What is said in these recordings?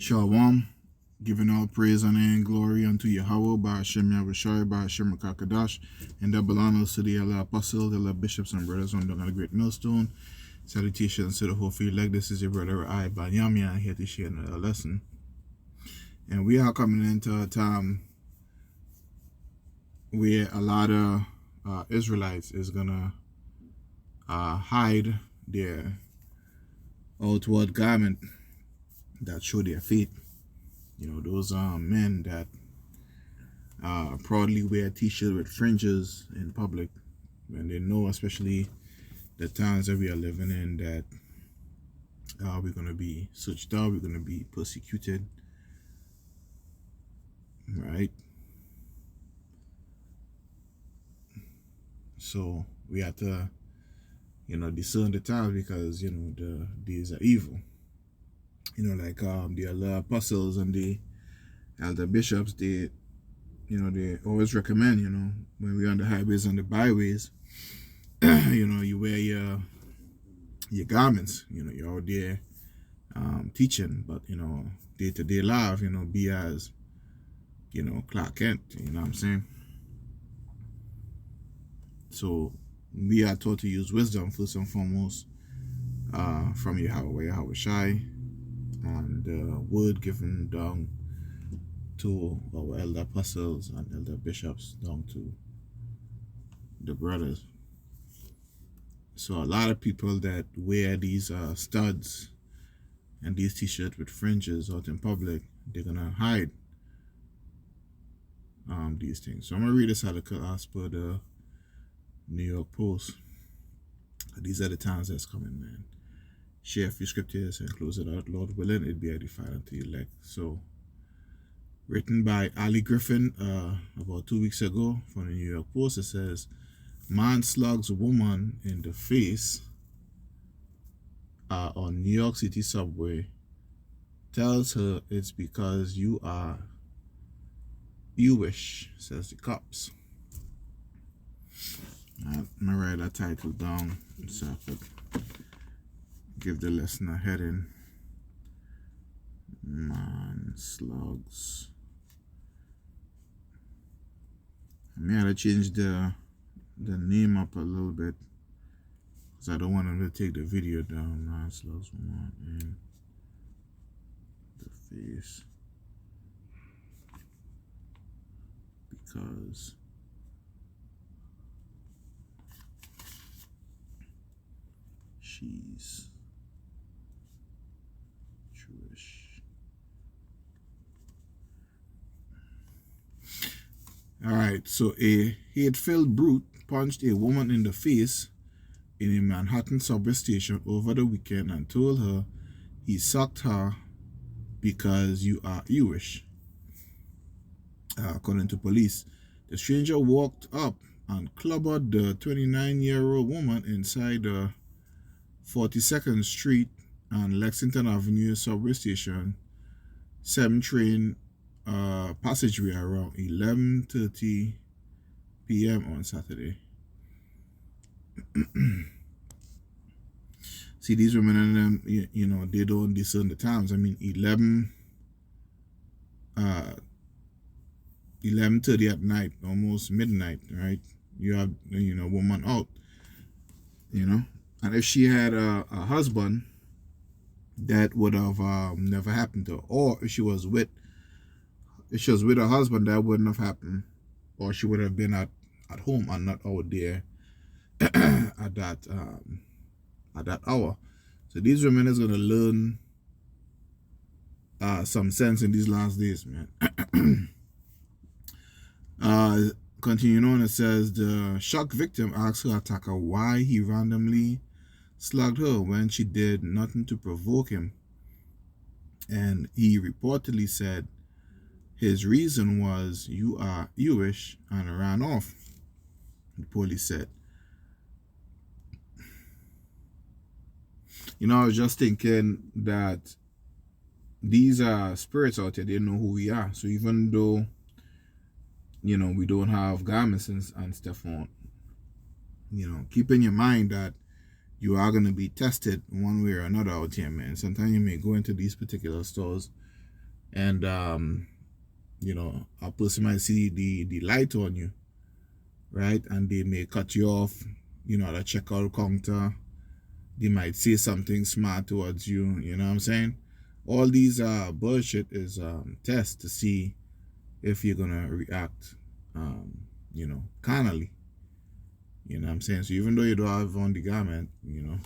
Shalom, giving all praise, honor, and glory unto Yahweh, by Hashem Yahushai, by Hashem Rakakadash, and double honors to the apostles, the bishops and brothers on the great millstone. Salutations to the whole field. Like this is your brother I, Banyamia, here to share another lesson. And we are coming into a time where a lot of Israelites is gonna hide their outward garment that show their feet. You know, those men that proudly wear t-shirts with fringes in public, when they know, especially the times that we are living in, that we're going to be searched out, we're going to be persecuted, right? So we have to, discern the times, because, the days are evil. Like the other apostles and the elder bishops, they always recommend, when we're on the highways and the byways, you wear your garments, you're out there teaching, but, day-to-day life, be as, Clark Kent, you know what I'm saying? So we are taught to use wisdom first and foremost from Yahweh Shai, and the word given down to our elder apostles and elder bishops, down to the brothers. So a lot of people that wear these studs and these t-shirts with fringes out in public, they're gonna hide these things. So I'm gonna read this article as per the New York Post. These are the times that's coming, man. Share a few scriptures and close it out. Lord willing, it be edified unto you elect. So, written by Ali Griffin about 2 weeks ago from the New York Post. It says, man slugs woman in the face on New York City subway, tells her it's because you are Jewish, says the cops. I'm going to write that title down so I could give the lesson a heading. Man slugs. I may have to change the name up a little bit, because I don't want them to take the video down. Man slugs woman in the face because she's Jewish. All right, so a hate-filled brute punched a woman in the face in a Manhattan subway station over the weekend and told her he sucked her because you are Jewish. According to police, the stranger walked up and clobbered the 29-year-old woman inside the 42nd Street and Lexington Avenue subway station 7 train passageway around 11:30 p.m. on Saturday. See, these women and them, they don't discern the times. I mean, 11:30 at night, almost midnight, right? You have, woman out, and if she had a husband, that would have never happened to her. Or if she was with her husband, that wouldn't have happened. Or she would have been at home and not out there at that hour. So these women is gonna learn some sense in these last days, man. Continuing on, it says the shocked victim asked her attacker why he randomly slugged her when she did nothing to provoke him, and he reportedly said his reason was you are Jewish and ran off, the police said. I was just thinking that these are spirits out there, they know who we are. So even though we don't have garments and stuff on, keep in your mind that you are going to be tested one way or another out here, man. Sometimes you may go into these particular stores And you know, a person might see the light on you, right? And they may cut you off, you know, at a checkout counter. They might say something smart towards you, you know what I'm saying? All these bullshit is tests to see if you're gonna react, you know, carnally. You know what I'm saying? So even though you don't have on the garment, you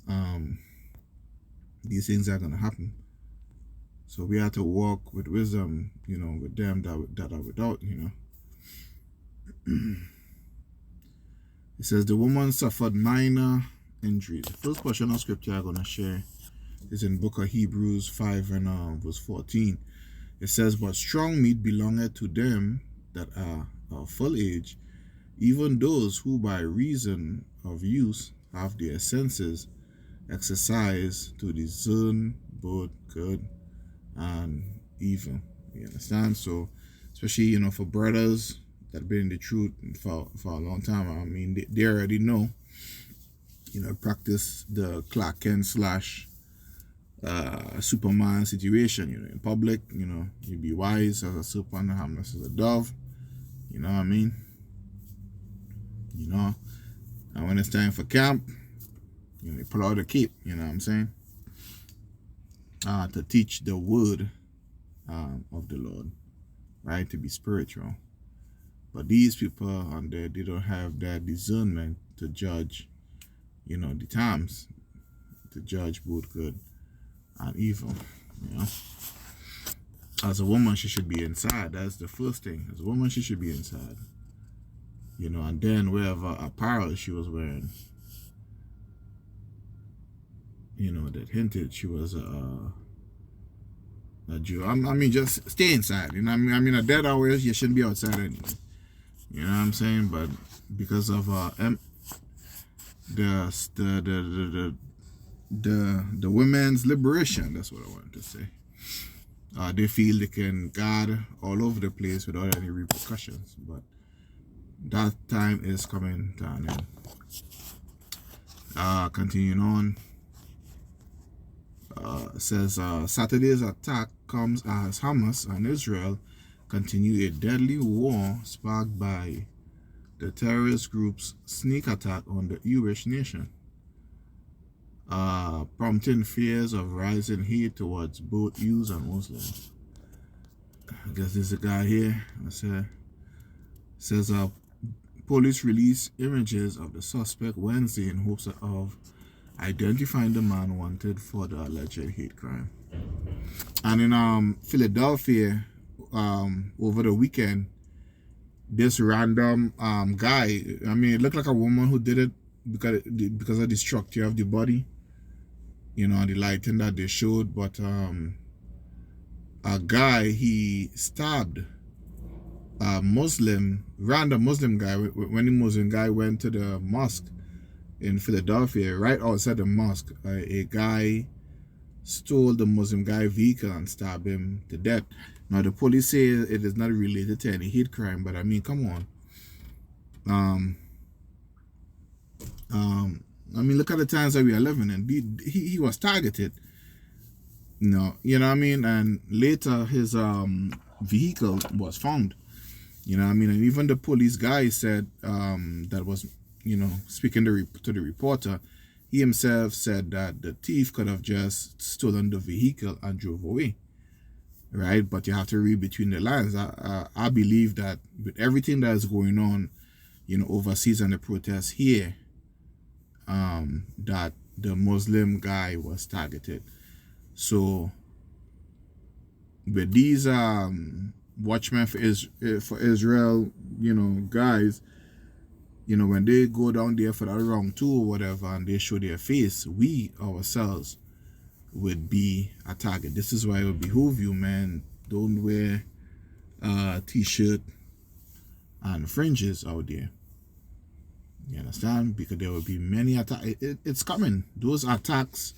know, these things are gonna happen. So we have to walk with wisdom, you know, with them that are without, you know. It says the woman suffered minor injuries. The first portion of scripture I'm gonna share is in book of Hebrews 5 and verse 14. It says, but strong meat belongeth to them that are of full age, even those who by reason of use have their senses exercised to discern both good and evil. You understand? So, especially, you know, for brothers that been in the truth for a long time, I mean, they already know, you know, practice the Clark Kent slash Superman situation. You know, in public, you know, you be wise as a serpent, harmless as a dove. You know what I mean? You know, and when it's time for camp, you know, you pull out the cape. You know what I'm saying? To teach the word of the Lord, right? To be spiritual. But these people on there, they don't have that discernment to judge, you know, the times, to judge both good and evil. You know, as a woman, she should be inside. That's the first thing. As a woman, she should be inside. You know, and then whatever apparel she was wearing, you know, that hinted she was a Jew. I mean, just stay inside. You know, I mean, at that hours you shouldn't be outside anyway. You know what I'm saying? But because of the women's liberation, that's what I wanted to say. They feel they can guard all over the place without any repercussions, but that time is coming to an end. Continuing on, says Saturday's attack comes as Hamas and Israel continue a deadly war sparked by the terrorist group's sneak attack on the Jewish nation, prompting fears of rising hate towards both Jews and Muslims. I guess there's a guy here. Says police released images of the suspect Wednesday in hopes of identifying the man wanted for the alleged hate crime. And in Philadelphia, over the weekend, this random guy, I mean, it looked like a woman who did it because of the structure of the body, you know, the lighting that they showed, but a guy, he stabbed a random Muslim guy. When the Muslim guy went to the mosque in Philadelphia, right outside the mosque, a guy stole the Muslim guy vehicle and stabbed him to death. Now the police say it is not related to any hate crime, but I mean, come on. I mean, look at the times that we are living in. He was targeted. You know what I mean? And later his vehicle was found. You know what I mean? And even the police guy said that was, you know, speaking to the reporter, he himself said that the thief could have just stolen the vehicle and drove away, right? But you have to read between the lines. I believe that with everything that is going on, you know, overseas and the protests here, that the Muslim guy was targeted. So with these watchmen for Israel, you know, guys, you know, when they go down there for that round two or whatever and they show their face, we ourselves would be a target. This is why it would behoove you, man, don't wear t-shirt and fringes out there. You understand? Because there will be many attacks. It's coming. Those attacks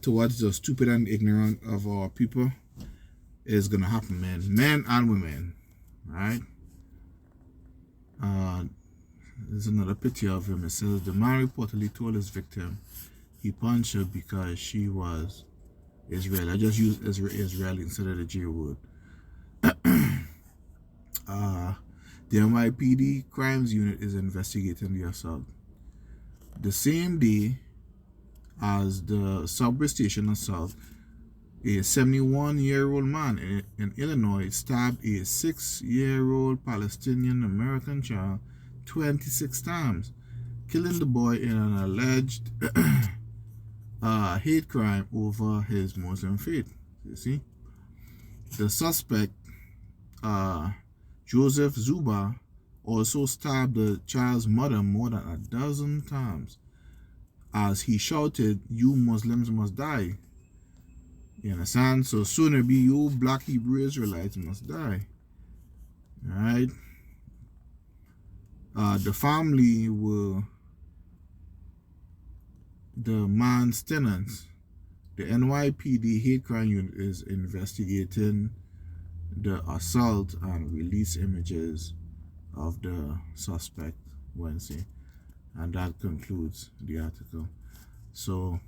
towards the stupid and ignorant of our people is gonna happen, man. Men and women, right? There's another picture of him. It says the man reportedly told his victim he punched her because she was Israel. I just use Israel instead of the J word. The NYPD Crimes Unit is investigating the assault. The same day as the subway station assault, a 71-year-old man in Illinois stabbed a 6-year-old Palestinian American child 26 times, killing the boy in an alleged hate crime over his Muslim faith. You see? The suspect, Joseph Zuba, also stabbed the child's mother more than a dozen times as he shouted, "You Muslims must die." You understand? So sooner be you black Hebrew Israelites must die. Alright? The family were the man's tenants. The NYPD hate crime unit is investigating the assault and release images of the suspect Wednesday. And that concludes the article. So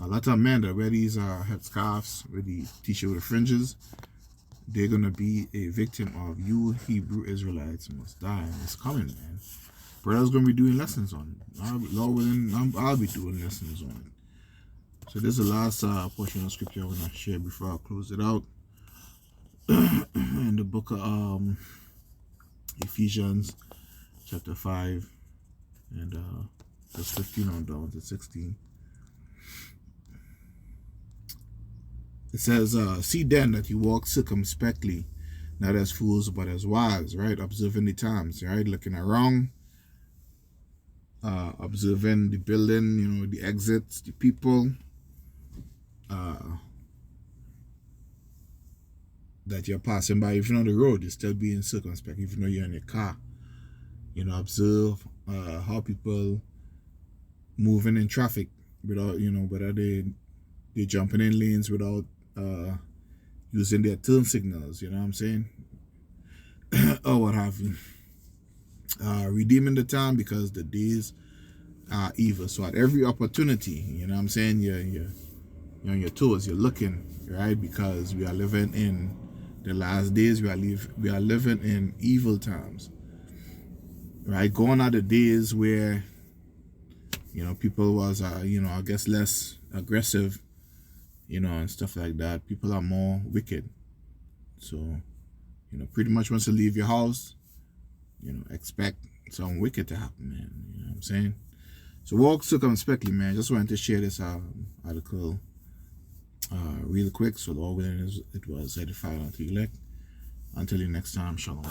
a lot of men that wear these headscarves with the t-shirt with fringes, they're gonna be a victim of "You Hebrew Israelites must die." It's coming, man. Brother's gonna be doing lessons on it. Lord willing, I'll be doing lessons on it. So this is the last portion of scripture I want to share before I close it out. In the book of Ephesians chapter 5 and verse 15 on down to 16. It says, "See then that you walk circumspectly, not as fools, but as wise," right? Observing the times, right? Looking around, observing the building, the exits, the people that you're passing by. If you're on the road, you're still being circumspect, even though you're in your car. Observe how people moving in traffic without, whether they jumping in lanes without using their turn signals, you know what I'm saying? Or what have you. Redeeming the time because the days are evil. So at every opportunity, you know what I'm saying, you're on your toes, you're looking, right? Because we are living in the last days, we are living in evil times, right? Gone are the days where, people was, I guess less aggressive, and stuff like that. People are more wicked. So, pretty much once you leave your house, expect something wicked to happen, man. You know what I'm saying? So walk circumspectly, man. Just wanted to share this article real quick. So Lord willing, it was edified unto you elect. Until you next time, shalom.